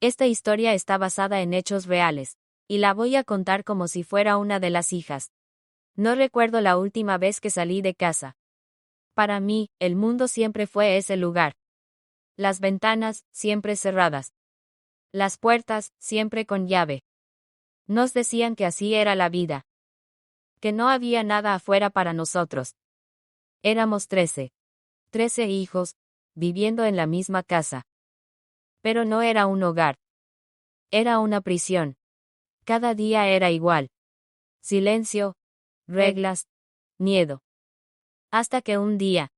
Esta historia está basada en hechos reales, y la voy a contar como si fuera una de las hijas. No recuerdo la última vez que salí de casa. Para mí, el mundo siempre fue ese lugar. Las ventanas, siempre cerradas. Las puertas, siempre con llave. Nos decían que así era la vida. Que no había nada afuera para nosotros. Éramos 13 hijos, viviendo en la misma casa. Pero no era un hogar. Era una prisión. Cada día era igual. Silencio, reglas, miedo. Hasta que un día,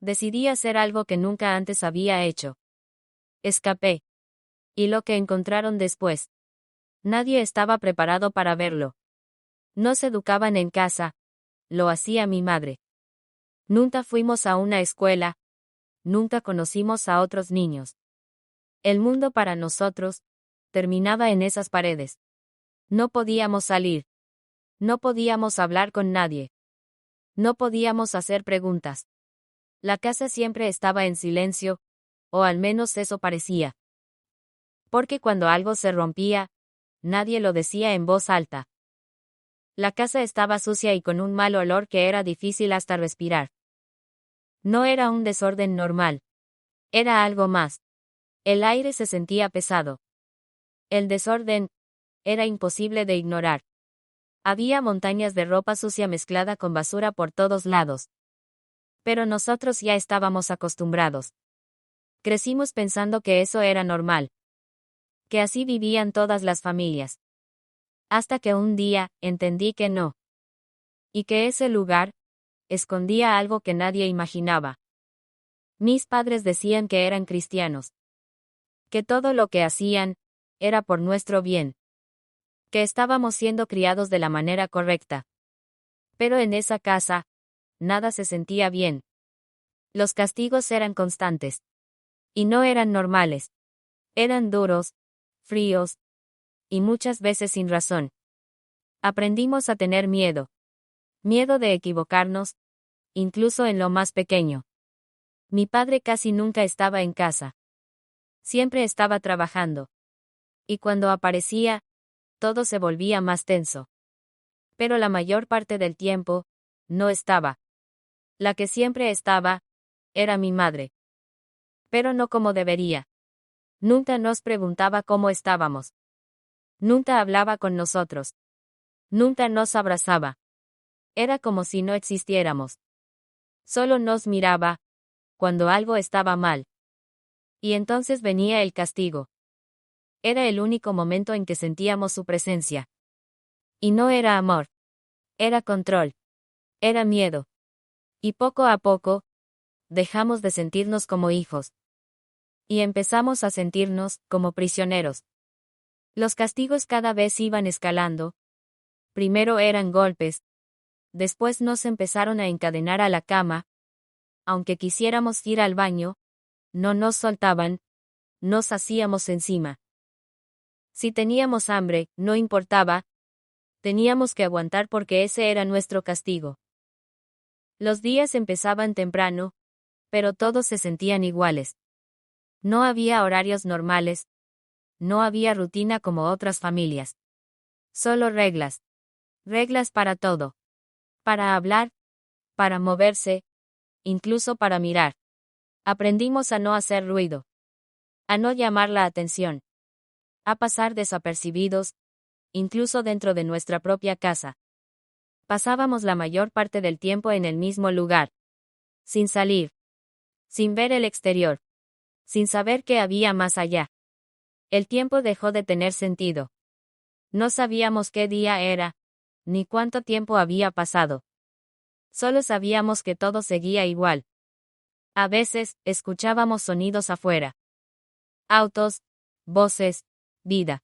decidí hacer algo que nunca antes había hecho. Escapé. Y lo que encontraron después. Nadie estaba preparado para verlo. No se educaban en casa. Lo hacía mi madre. Nunca fuimos a una escuela. Nunca conocimos a otros niños. El mundo para nosotros terminaba en esas paredes. No podíamos salir. No podíamos hablar con nadie. No podíamos hacer preguntas. La casa siempre estaba en silencio, o al menos eso parecía. Porque cuando algo se rompía, nadie lo decía en voz alta. La casa estaba sucia y con un mal olor que era difícil hasta respirar. No era un desorden normal. Era algo más. El aire se sentía pesado. El desorden era imposible de ignorar. Había montañas de ropa sucia mezclada con basura por todos lados. Pero nosotros ya estábamos acostumbrados. Crecimos pensando que eso era normal. Que así vivían todas las familias. Hasta que un día, entendí que no. Y que ese lugar escondía algo que nadie imaginaba. Mis padres decían que eran cristianos. Que todo lo que hacían era por nuestro bien. Que estábamos siendo criados de la manera correcta. Pero en esa casa, nada se sentía bien. Los castigos eran constantes. Y no eran normales. Eran duros, fríos, y muchas veces sin razón. Aprendimos a tener miedo. Miedo de equivocarnos, incluso en lo más pequeño. Mi padre casi nunca estaba en casa. Siempre estaba trabajando. Y cuando aparecía, todo se volvía más tenso. Pero la mayor parte del tiempo, no estaba. La que siempre estaba, era mi madre. Pero no como debería. Nunca nos preguntaba cómo estábamos. Nunca hablaba con nosotros. Nunca nos abrazaba. Era como si no existiéramos. Solo nos miraba, cuando algo estaba mal. Y entonces venía el castigo. Era el único momento en que sentíamos su presencia. Y no era amor. Era control. Era miedo. Y poco a poco, dejamos de sentirnos como hijos. Y empezamos a sentirnos como prisioneros. Los castigos cada vez iban escalando. Primero eran golpes. Después nos empezaron a encadenar a la cama. Aunque quisiéramos ir al baño, no nos soltaban. Nos hacíamos encima. Si teníamos hambre, no importaba. Teníamos que aguantar porque ese era nuestro castigo. Los días empezaban temprano, pero todos se sentían iguales. No había horarios normales. No había rutina como otras familias. Solo reglas. Reglas para todo. Para hablar, para moverse, incluso para mirar. Aprendimos a no hacer ruido. A no llamar la atención. A pasar desapercibidos, incluso dentro de nuestra propia casa. Pasábamos la mayor parte del tiempo en el mismo lugar. Sin salir. Sin ver el exterior. Sin saber qué había más allá. El tiempo dejó de tener sentido. No sabíamos qué día era, ni cuánto tiempo había pasado. Solo sabíamos que todo seguía igual. A veces, escuchábamos sonidos afuera. Autos, voces, vida.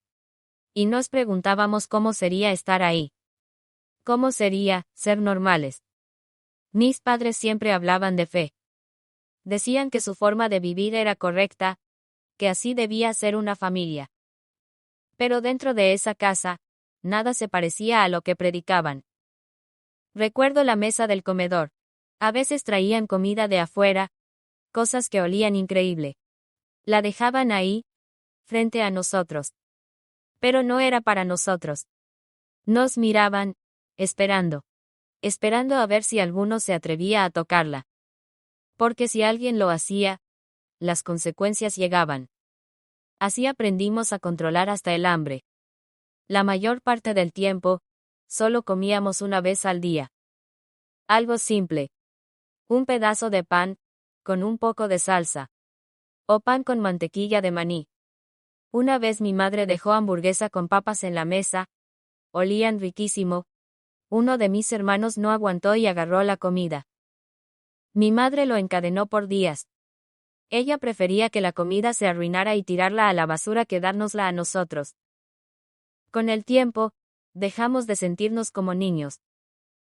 Y nos preguntábamos cómo sería estar ahí. ¿Cómo sería ser normales? Mis padres siempre hablaban de fe. Decían que su forma de vivir era correcta, que así debía ser una familia. Pero dentro de esa casa, nada se parecía a lo que predicaban. Recuerdo la mesa del comedor. A veces traían comida de afuera, cosas que olían increíble. La dejaban ahí, frente a nosotros. Pero no era para nosotros. Nos miraban, esperando. Esperando a ver si alguno se atrevía a tocarla. Porque si alguien lo hacía, las consecuencias llegaban. Así aprendimos a controlar hasta el hambre. La mayor parte del tiempo, solo comíamos una vez al día. Algo simple. Un pedazo de pan, con un poco de salsa. O pan con mantequilla de maní. Una vez mi madre dejó hamburguesa con papas en la mesa. Olían riquísimo. Uno de mis hermanos no aguantó y agarró la comida. Mi madre lo encadenó por días. Ella prefería que la comida se arruinara y tirarla a la basura que dárnosla a nosotros. Con el tiempo, dejamos de sentirnos como niños.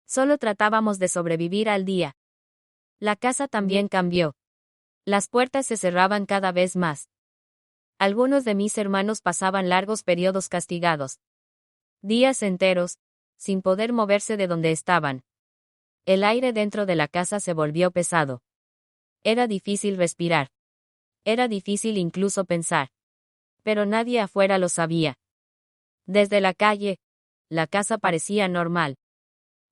Solo tratábamos de sobrevivir al día. La casa también cambió. Las puertas se cerraban cada vez más. Algunos de mis hermanos pasaban largos periodos castigados. Días enteros, sin poder moverse de donde estaban. El aire dentro de la casa se volvió pesado. Era difícil respirar. Era difícil incluso pensar. Pero nadie afuera lo sabía. Desde la calle, la casa parecía normal.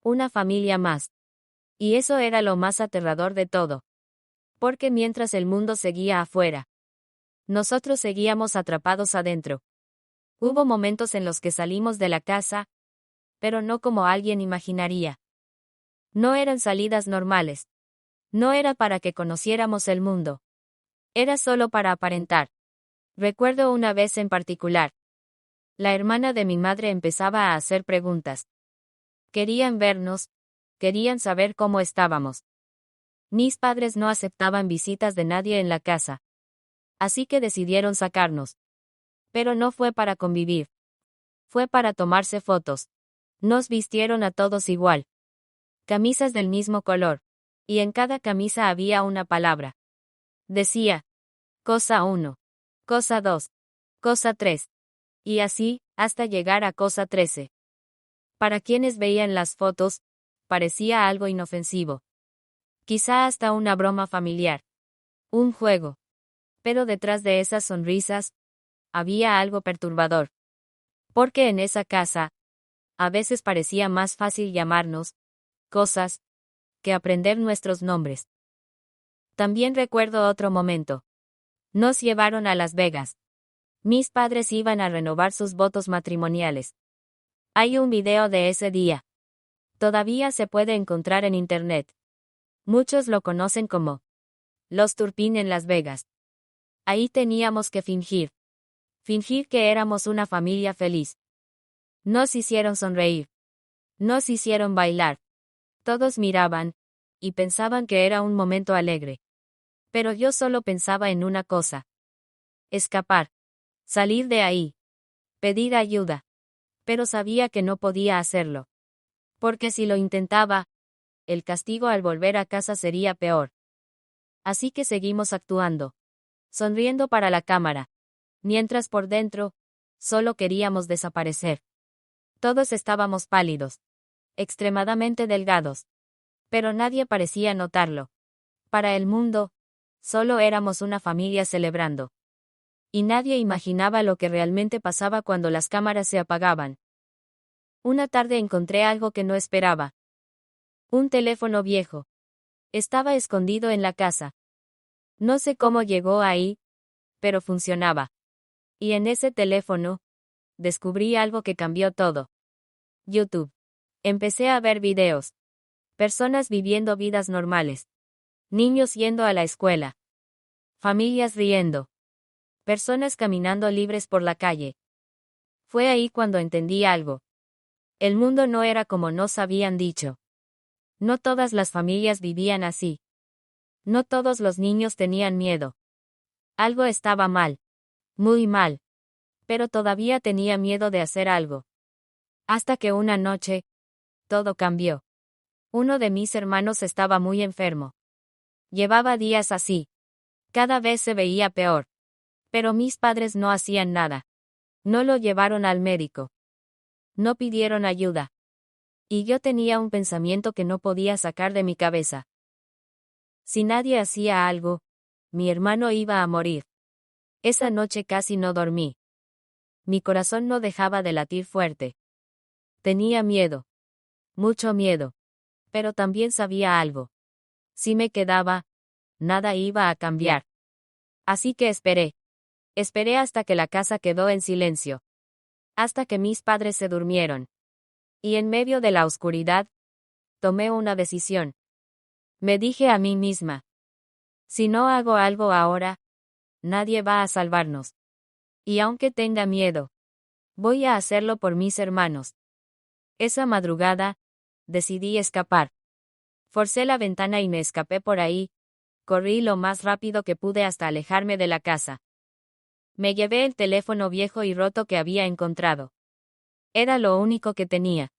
Una familia más. Y eso era lo más aterrador de todo. Porque mientras el mundo seguía afuera, nosotros seguíamos atrapados adentro. Hubo momentos en los que salimos de la casa, pero no como alguien imaginaría. No eran salidas normales. No era para que conociéramos el mundo. Era solo para aparentar. Recuerdo una vez en particular. La hermana de mi madre empezaba a hacer preguntas. Querían vernos, querían saber cómo estábamos. Mis padres no aceptaban visitas de nadie en la casa. Así que decidieron sacarnos. Pero no fue para convivir. Fue para tomarse fotos. Nos vistieron a todos igual. Camisas del mismo color. Y en cada camisa había una palabra. Decía, cosa 1, cosa 2, cosa 3. Y así, hasta llegar a cosa 13. Para quienes veían las fotos, parecía algo inofensivo. Quizá hasta una broma familiar. Un juego. Pero detrás de esas sonrisas, había algo perturbador. Porque en esa casa, a veces parecía más fácil llamarnos cosas que aprender nuestros nombres. También recuerdo otro momento. Nos llevaron a Las Vegas. Mis padres iban a renovar sus votos matrimoniales. Hay un video de ese día. Todavía se puede encontrar en internet. Muchos lo conocen como Los Turpin en Las Vegas. Ahí teníamos que fingir. Fingir que éramos una familia feliz. Nos hicieron sonreír. Nos hicieron bailar. Todos miraban, y pensaban que era un momento alegre. Pero yo solo pensaba en una cosa. Escapar. Salir de ahí. Pedir ayuda. Pero sabía que no podía hacerlo. Porque si lo intentaba, el castigo al volver a casa sería peor. Así que seguimos actuando. Sonriendo para la cámara. Mientras por dentro, solo queríamos desaparecer. Todos estábamos pálidos. Extremadamente delgados. Pero nadie parecía notarlo. Para el mundo, solo éramos una familia celebrando. Y nadie imaginaba lo que realmente pasaba cuando las cámaras se apagaban. Una tarde encontré algo que no esperaba. Un teléfono viejo. Estaba escondido en la casa. No sé cómo llegó ahí, pero funcionaba. Y en ese teléfono, descubrí algo que cambió todo. YouTube. Empecé a ver videos. Personas viviendo vidas normales. Niños yendo a la escuela. Familias riendo. Personas caminando libres por la calle. Fue ahí cuando entendí algo. El mundo no era como nos habían dicho. No todas las familias vivían así. No todos los niños tenían miedo. Algo estaba mal. Muy mal. Pero todavía tenía miedo de hacer algo. Hasta que una noche, todo cambió. Uno de mis hermanos estaba muy enfermo. Llevaba días así. Cada vez se veía peor. Pero mis padres no hacían nada. No lo llevaron al médico. No pidieron ayuda. Y yo tenía un pensamiento que no podía sacar de mi cabeza. Si nadie hacía algo, mi hermano iba a morir. Esa noche casi no dormí. Mi corazón no dejaba de latir fuerte. Tenía miedo. Mucho miedo. Pero también sabía algo. Si me quedaba, nada iba a cambiar. Así que esperé. Esperé hasta que la casa quedó en silencio. Hasta que mis padres se durmieron. Y en medio de la oscuridad, tomé una decisión. Me dije a mí misma: si no hago algo ahora, nadie va a salvarnos. Y aunque tenga miedo, voy a hacerlo por mis hermanos. Esa madrugada, decidí escapar. Forcé la ventana y me escapé por ahí. Corrí lo más rápido que pude hasta alejarme de la casa. Me llevé el teléfono viejo y roto que había encontrado. Era lo único que tenía.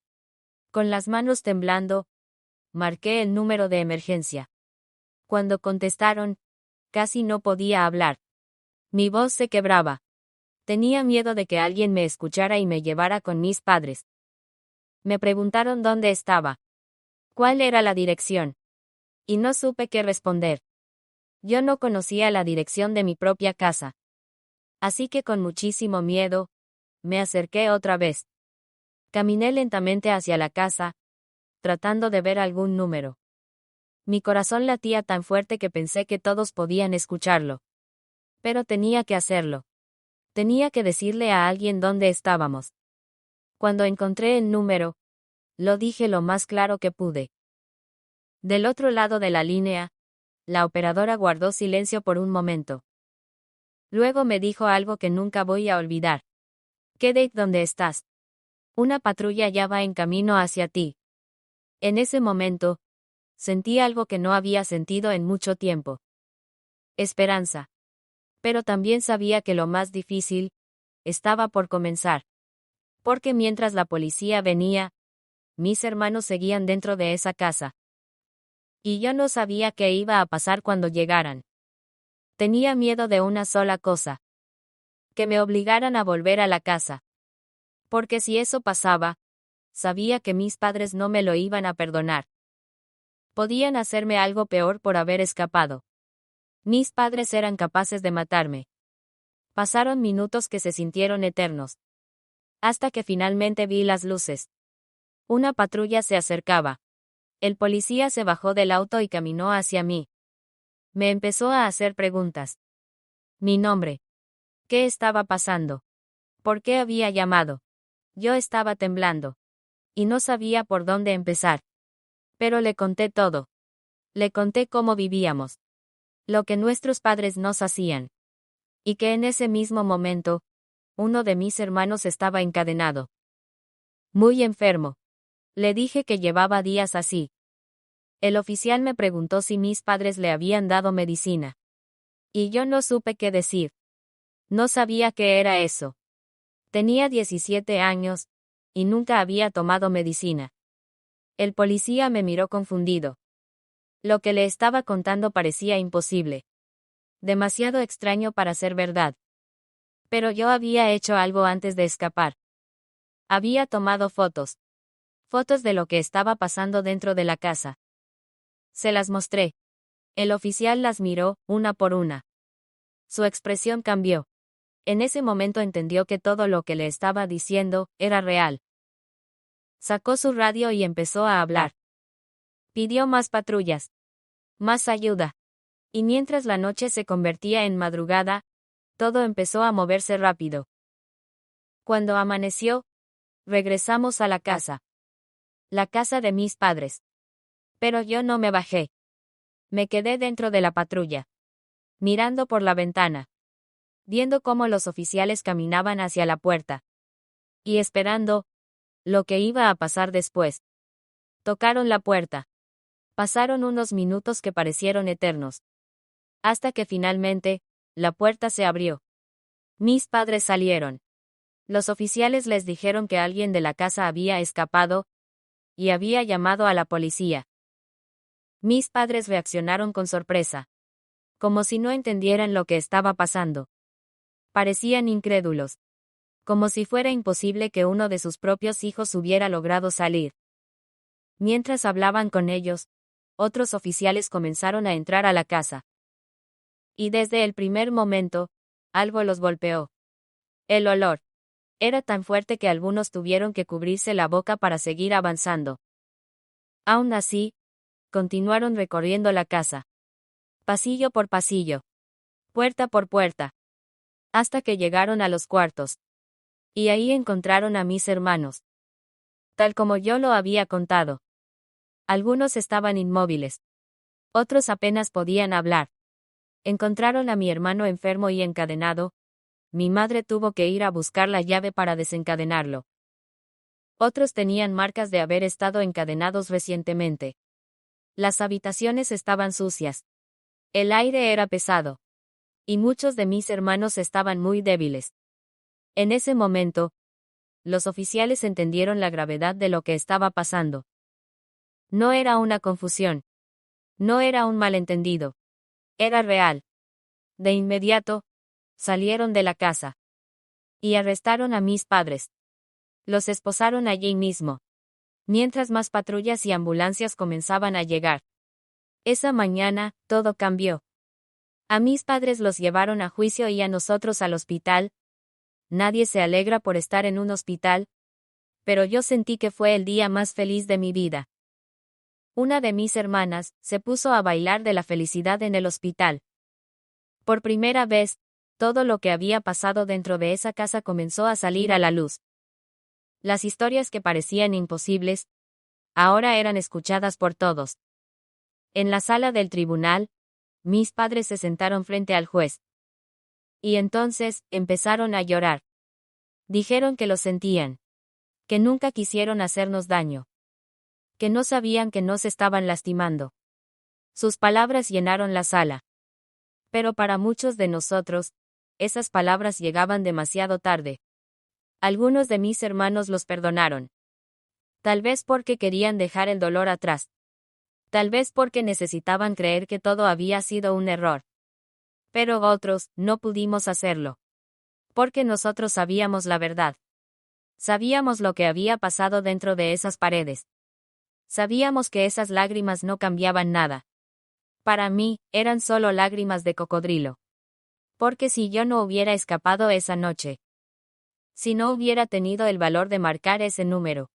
Con las manos temblando, marqué el número de emergencia. Cuando contestaron, casi no podía hablar. Mi voz se quebraba. Tenía miedo de que alguien me escuchara y me llevara con mis padres. Me preguntaron dónde estaba. ¿Cuál era la dirección? Y no supe qué responder. Yo no conocía la dirección de mi propia casa. Así que con muchísimo miedo, me acerqué otra vez. Caminé lentamente hacia la casa, tratando de ver algún número. Mi corazón latía tan fuerte que pensé que todos podían escucharlo. Pero tenía que hacerlo. Tenía que decirle a alguien dónde estábamos. Cuando encontré el número, lo dije lo más claro que pude. Del otro lado de la línea, la operadora guardó silencio por un momento. Luego me dijo algo que nunca voy a olvidar. Kate, ¿dónde estás? Una patrulla ya va en camino hacia ti. En ese momento, sentí algo que no había sentido en mucho tiempo. Esperanza. Pero también sabía que lo más difícil estaba por comenzar. Porque mientras la policía venía, mis hermanos seguían dentro de esa casa. Y yo no sabía qué iba a pasar cuando llegaran. Tenía miedo de una sola cosa: que me obligaran a volver a la casa. Porque si eso pasaba, sabía que mis padres no me lo iban a perdonar. Podían hacerme algo peor por haber escapado. Mis padres eran capaces de matarme. Pasaron minutos que se sintieron eternos. Hasta que finalmente vi las luces. Una patrulla se acercaba. El policía se bajó del auto y caminó hacia mí. Me empezó a hacer preguntas. Mi nombre. ¿Qué estaba pasando? ¿Por qué había llamado? Yo estaba temblando. Y no sabía por dónde empezar. Pero le conté todo. Le conté cómo vivíamos. Lo que nuestros padres nos hacían. Y que en ese mismo momento, uno de mis hermanos estaba encadenado. Muy enfermo. Le dije que llevaba días así. El oficial me preguntó si mis padres le habían dado medicina. Y yo no supe qué decir. No sabía qué era eso. Tenía 17 años, y nunca había tomado medicina. El policía me miró confundido. Lo que le estaba contando parecía imposible. Demasiado extraño para ser verdad. Pero yo había hecho algo antes de escapar. Había tomado fotos. Fotos de lo que estaba pasando dentro de la casa. Se las mostré. El oficial las miró, una por una. Su expresión cambió. En ese momento entendió que todo lo que le estaba diciendo era real. Sacó su radio y empezó a hablar. Pidió más patrullas. Más ayuda. Y mientras la noche se convertía en madrugada, todo empezó a moverse rápido. Cuando amaneció, regresamos a la casa. La casa de mis padres. Pero yo no me bajé. Me quedé dentro de la patrulla. Mirando por la ventana. Viendo cómo los oficiales caminaban hacia la puerta. Y esperando lo que iba a pasar después. Tocaron la puerta. Pasaron unos minutos que parecieron eternos. Hasta que finalmente, la puerta se abrió. Mis padres salieron. Los oficiales les dijeron que alguien de la casa había escapado y había llamado a la policía. Mis padres reaccionaron con sorpresa. Como si no entendieran lo que estaba pasando. Parecían incrédulos. Como si fuera imposible que uno de sus propios hijos hubiera logrado salir. Mientras hablaban con ellos, otros oficiales comenzaron a entrar a la casa. Y desde el primer momento, algo los golpeó. El olor era tan fuerte que algunos tuvieron que cubrirse la boca para seguir avanzando. Aún así, continuaron recorriendo la casa. Pasillo por pasillo. Puerta por puerta. Hasta que llegaron a los cuartos. Y ahí encontraron a mis hermanos. Tal como yo lo había contado. Algunos estaban inmóviles. Otros apenas podían hablar. Encontraron a mi hermano enfermo y encadenado. Mi madre tuvo que ir a buscar la llave para desencadenarlo. Otros tenían marcas de haber estado encadenados recientemente. Las habitaciones estaban sucias. El aire era pesado. Y muchos de mis hermanos estaban muy débiles. En ese momento, los oficiales entendieron la gravedad de lo que estaba pasando. No era una confusión. No era un malentendido. Era real. De inmediato, salieron de la casa. Y arrestaron a mis padres. Los esposaron allí mismo. Mientras más patrullas y ambulancias comenzaban a llegar. Esa mañana, todo cambió. A mis padres los llevaron a juicio y a nosotros al hospital. Nadie se alegra por estar en un hospital. Pero yo sentí que fue el día más feliz de mi vida. Una de mis hermanas se puso a bailar de la felicidad en el hospital. Por primera vez, todo lo que había pasado dentro de esa casa comenzó a salir a la luz. Las historias que parecían imposibles, ahora eran escuchadas por todos. En la sala del tribunal, mis padres se sentaron frente al juez. Y entonces, empezaron a llorar. Dijeron que lo sentían. Que nunca quisieron hacernos daño. Que no sabían que nos estaban lastimando. Sus palabras llenaron la sala. Pero para muchos de nosotros, esas palabras llegaban demasiado tarde. Algunos de mis hermanos los perdonaron. Tal vez porque querían dejar el dolor atrás. Tal vez porque necesitaban creer que todo había sido un error. Pero otros, no pudimos hacerlo. Porque nosotros sabíamos la verdad. Sabíamos lo que había pasado dentro de esas paredes. Sabíamos que esas lágrimas no cambiaban nada. Para mí, eran solo lágrimas de cocodrilo. Porque si yo no hubiera escapado esa noche, si no hubiera tenido el valor de marcar ese número,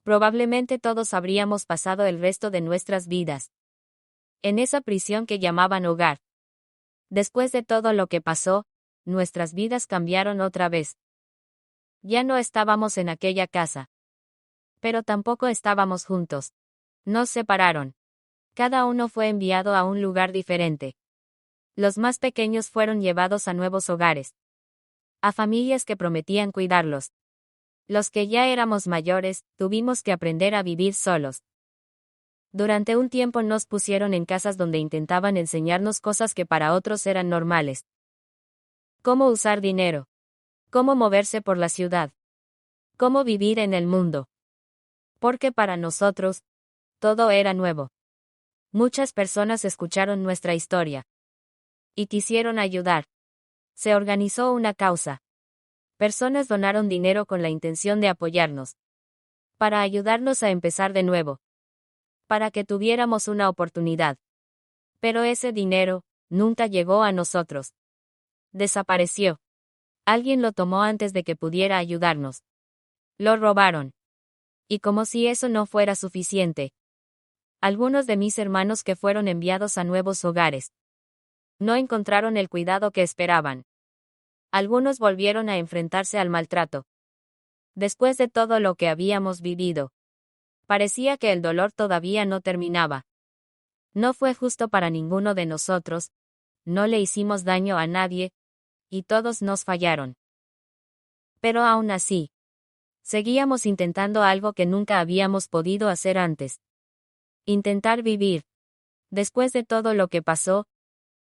probablemente todos habríamos pasado el resto de nuestras vidas en esa prisión que llamaban hogar. Después de todo lo que pasó, nuestras vidas cambiaron otra vez. Ya no estábamos en aquella casa. Pero tampoco estábamos juntos. Nos separaron. Cada uno fue enviado a un lugar diferente. Los más pequeños fueron llevados a nuevos hogares. A familias que prometían cuidarlos. Los que ya éramos mayores, tuvimos que aprender a vivir solos. Durante un tiempo nos pusieron en casas donde intentaban enseñarnos cosas que para otros eran normales. Cómo usar dinero. Cómo moverse por la ciudad. Cómo vivir en el mundo. Porque para nosotros, todo era nuevo. Muchas personas escucharon nuestra historia. Y quisieron ayudar. Se organizó una causa. Personas donaron dinero con la intención de apoyarnos. Para ayudarnos a empezar de nuevo. Para que tuviéramos una oportunidad. Pero ese dinero, nunca llegó a nosotros. Desapareció. Alguien lo tomó antes de que pudiera ayudarnos. Lo robaron. Y como si eso no fuera suficiente. Algunos de mis hermanos que fueron enviados a nuevos hogares. No encontraron el cuidado que esperaban. Algunos volvieron a enfrentarse al maltrato. Después de todo lo que habíamos vivido, parecía que el dolor todavía no terminaba. No fue justo para ninguno de nosotros, no le hicimos daño a nadie, y todos nos fallaron. Pero aún así, seguíamos intentando algo que nunca habíamos podido hacer antes. Intentar vivir. Después de todo lo que pasó,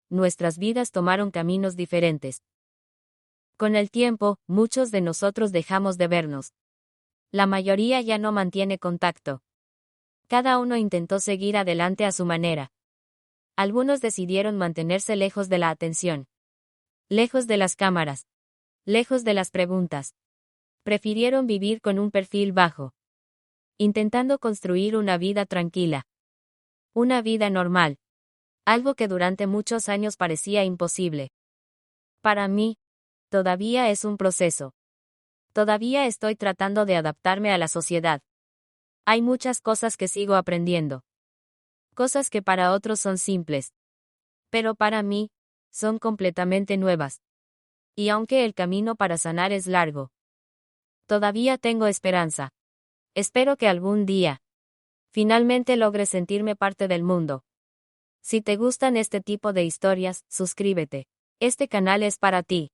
nuestras vidas tomaron caminos diferentes. Con el tiempo, muchos de nosotros dejamos de vernos. La mayoría ya no mantiene contacto. Cada uno intentó seguir adelante a su manera. Algunos decidieron mantenerse lejos de la atención. Lejos de las cámaras. Lejos de las preguntas. Prefirieron vivir con un perfil bajo. Intentando construir una vida tranquila. Una vida normal. Algo que durante muchos años parecía imposible. Para mí, todavía es un proceso. Todavía estoy tratando de adaptarme a la sociedad. Hay muchas cosas que sigo aprendiendo. Cosas que para otros son simples. Pero para mí, son completamente nuevas. Y aunque el camino para sanar es largo, todavía tengo esperanza. Espero que algún día, finalmente logre sentirme parte del mundo. Si te gustan este tipo de historias, suscríbete. Este canal es para ti.